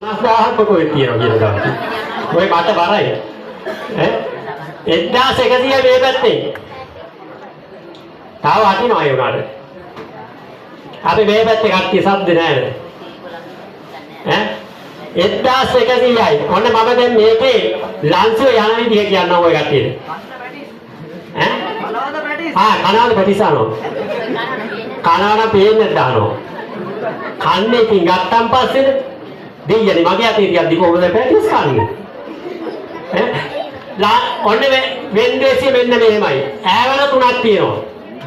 50,000ක් කොහෙද තියෙනවා කියලා ගන්න. ඔය මට බරයි. ඈ 1100 මේ පැත්තේ. තාම වටිනවා ඒ උනාට. අපි මේ පැත්තේ කට්ටිය සද්ද නැහැ. ඈ 1100යි. ඔන්න මම දැන් මේකේ ලන්සුව යන විදිහ කියන්නම් ඔය කට්ටියට. ඈ කනවාද පැටිසානෝ. කනවාන පේන්නේ දානවා. කන්නේ ඉතින් ගත්තන් පස්සේද දෙයියනේ මගේ අතේ තියද්දි කොහොමද පැටිස් කන්නේ. ඔන්න වෙන්දේසිය මෙන්න මෙහෙමයි. ඈවර තුනක් තියෙනවා.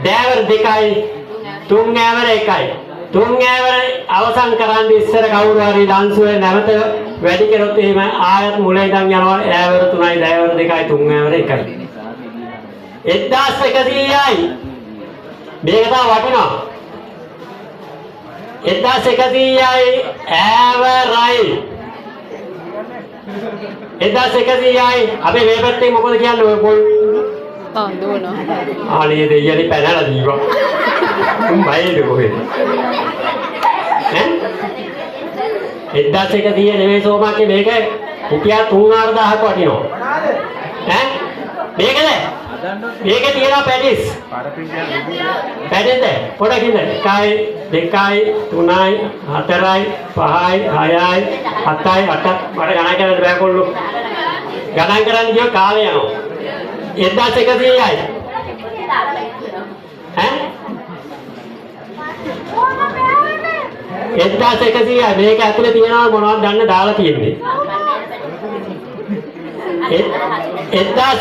දෑවර දෙකයි, තුන් ඈවර එකයි. තුන් ඈවර අවසන් කරන්න ඉස්සර කවුරු හරි ලන්සුවේ නැවත වැඩි කරොත් එහෙම ආයත් මුල ඉඳන් යනවා ඈවර තුනයි, දෑවර දෙකයි, තුන් ඈවර එකයි. 1100යි. මේක තමයි වටිනවා. 1100යි ඈවරයි. 1100යි අපි මේ පැත්තේ මොකද කියන්නේ ඔය පොල් දුවනවා. ආලියේ දෙයියනේ පැනලා දීවා. බයිද කොහෙද? ඈ 1100 නෙවෙයි සෝමාගේ මේක රුපියල් 3,000ක් වටිනවා. ඈ මේකද? මේකේ තියෙනවා පැටිස්. පැටිස්ද? පොඩකින්ද? 1යි 2යි 3යි 4යි 5යි 6යි 7යි 8යි මට ගණන් කරන්න බෑ කොල්ලෝ. ගණන් කරන්න ගියොත් කාලය යනවා. 1100යි. ඈ? එක්දාසයකසියයි මේක ඇතුලේ තියෙනවා මොනවද ගන්න දාලා තියෙන්නේ. 1100